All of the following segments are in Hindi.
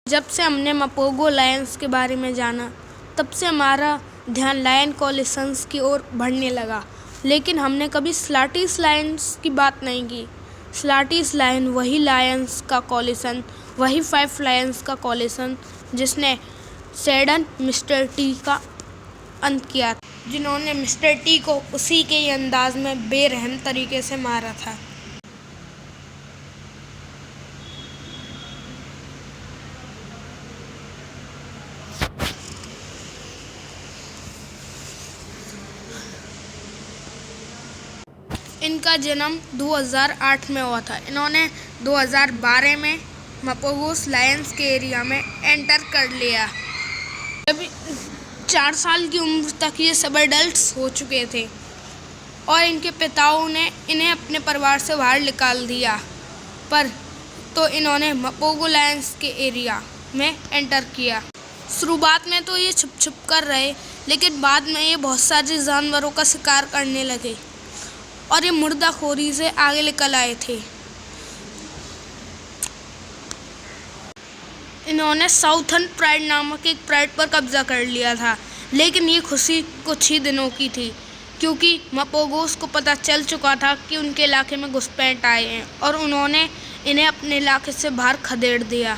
जब से हमने मापोगो लायंस के बारे में जाना, तब से हमारा ध्यान लायन कोलिशंस की ओर बढ़ने लगा। लेकिन हमने कभी स्लैटिस लायंस की बात नहीं की। स्लैटिस लायन वही लायंस का कोलिशन, वही 5 लायंस का कोलिशन जिसने सेडन मिस्टर टी का अंत किया, जिन्होंने मिस्टर टी को उसी के ही अंदाज में बेरहम तरीके से मारा था। इनका जन्म 2008 में हुआ था। इन्होंने 2012 में मापोगोस लायंस के एरिया में एंटर कर लिया। जब 4 साल की उम्र तक ये सब एडल्ट्स हो चुके थे और इनके पिताओं ने इन्हें अपने परिवार से बाहर निकाल दिया, पर तो इन्होंने मापोगो लायंस के एरिया में एंटर किया। शुरुआत में तो ये छुप छुप कर रहे, लेकिन बाद में ये बहुत सारे जानवरों का शिकार करने लगे और ये मुर्दाखोरी से आगे निकल आए थे। इन्होंने साउथर्न प्राइड नामक एक प्राइड पर कब्जा कर लिया था, लेकिन ये खुशी कुछ ही दिनों की थी, क्योंकि मापोगोस को पता चल चुका था कि उनके इलाके में घुसपैठ आए हैं और उन्होंने इन्हें अपने इलाके से बाहर खदेड़ दिया।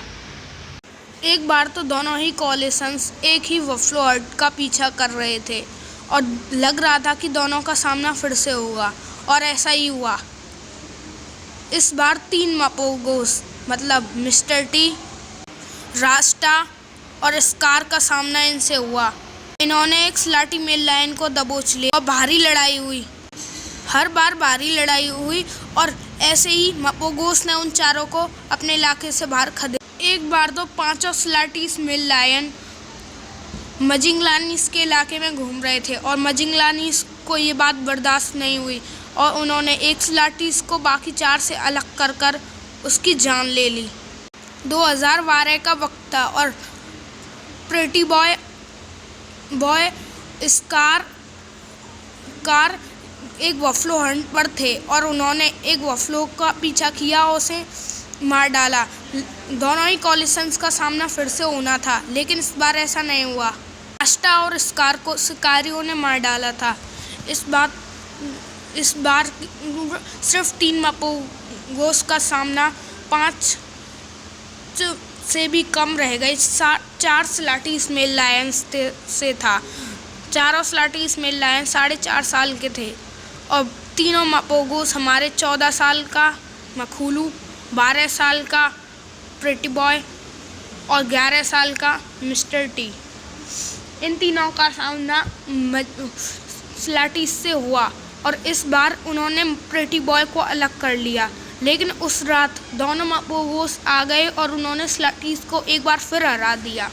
एक बार तो दोनों ही कोलिशंस एक ही बफलो हर्ड का पीछा कर रहे थे और लग रहा था कि दोनों का सामना फिर से होगा, और ऐसा ही हुआ। इस बार 3 मापोगोस मतलब मिस्टर टी, रास्टा और स्कार का सामना इनसे हुआ। इन्होंने एक स्लैटी मेल लायन को दबोच लिया और भारी लड़ाई हुई। हर बार भारी लड़ाई हुई और ऐसे ही मापोगोस ने उन चारों को अपने इलाके से बाहर खदेड़ा। एक बार तो 5 स्लैटीस मेल लायन मजिंगलानीस के इलाके में घूम रहे थे और मजिंगलानीस को ये बात बर्दाश्त नहीं हुई और उन्होंने एक स्लैटीस को बाकी 4 से अलग कर उसकी जान ले ली। 2012 का वक्त था और प्रेटी बॉय स्कार एक बफलो हंट पर थे और उन्होंने एक बफलो का पीछा किया और उसे मार डाला। दोनों ही कोलिशंस का सामना फिर से होना था, लेकिन इस बार ऐसा नहीं हुआ। रास्टा और स्कार को शिकारियों ने मार डाला था। इस बार सिर्फ 3 मापोगोस का सामना 5 से भी कम रह गए। 4 स्लैटीस मेल लायंस से था। चारों स्लैटीस मेल लायन 4.5 साल के थे और तीनों मापोगोस हमारे 14 साल का मखुलू, 12 साल का प्रेटी बॉय और 11 साल का मिस्टर टी। इन तीनों का सामना स्लैटीस से हुआ और इस बार उन्होंने प्रेटी बॉय को अलग कर लिया, लेकिन उस रात दोनों मापोगोस आ गए और उन्होंने स्लैटीस को एक बार फिर हरा दिया।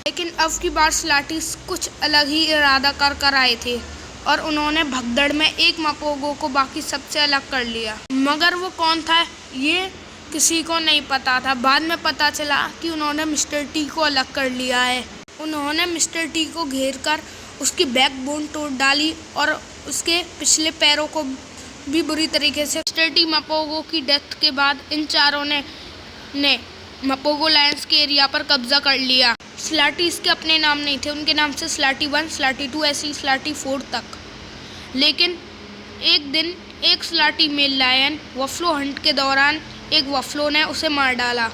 लेकिन अब की बार स्लैटीस कुछ अलग ही इरादा कर आए थे और उन्होंने भगदड़ में एक मापोगो को बाकी सबसे अलग कर लिया, मगर वो कौन था ये किसी को नहीं पता था। बाद में पता चला कि उन्होंने मिस्टर टी को अलग कर लिया है। उन्होंने मिस्टर टी को घेर कर उसकी बैकबोन तोड़ डाली और उसके पिछले पैरों को भी बुरी तरीके से। मिस्टर टी मापोगो की डेथ के बाद इन चारों ने मापोगो लायंस के एरिया पर कब्जा कर लिया। स्लैटीस के अपने नाम नहीं थे, उनके नाम से स्लैटी 1, स्लैटी 2 ऐसी स्लैटी 4 तक। लेकिन एक दिन एक slaty mail lion buffalo Hunt के दौरान एक बफलो ने उसे मार डाला।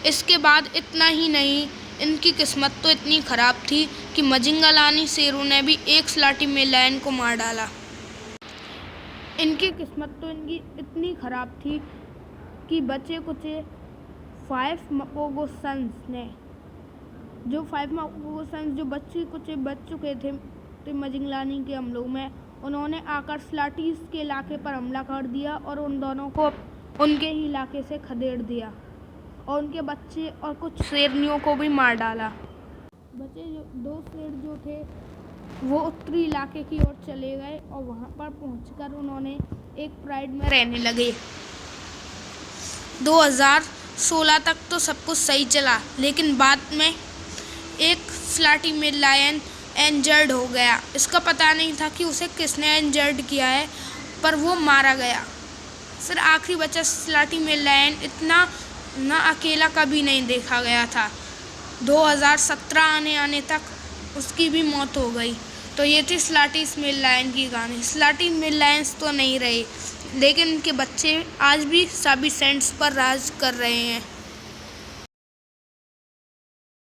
इसके बाद इतना ही नहीं, इनकी किस्मत तो इतनी ख़राब थी कि मजिंगलानी शेरों ने भी एक स्लैटी मेल लायन को मार डाला। इनकी किस्मत तो इतनी ख़राब थी कि बचे कुचे 5 मापोगोसंस ने, जो 5 मापोगोसंस जो बच चुके थे मजिंगलानी के हमलों में, उन्होंने आकर स्लैटीस के इलाके पर हमला कर दिया और उन दोनों को उनके ही इलाके से खदेड़ दिया और उनके बच्चे और कुछ शेरनियों को भी मार डाला। बचे 2 शेर जो थे वो उत्तरी इलाके की ओर चले गए और वहाँ पर पहुँचकर उन्होंने एक प्राइड में रहने लगे। 2016 तक तो सब कुछ सही चला, लेकिन बाद में एक स्लैटी मेल लायन इंजर्ड हो गया। इसका पता नहीं था कि उसे किसने इंजर्ड किया है, पर वो मारा गया। फिर आखिरी बचा स्लैटी मेल लायन इतना न अकेला कभी नहीं देखा गया था। 2017 आने तक उसकी भी मौत हो गई। तो ये थी स्लॉटी स्मिल लायन की कहानी। स्लॉटी स्मिल लायंस तो नहीं रहे, लेकिन उनके बच्चे आज भी सभी सेंट्स पर राज कर रहे हैं।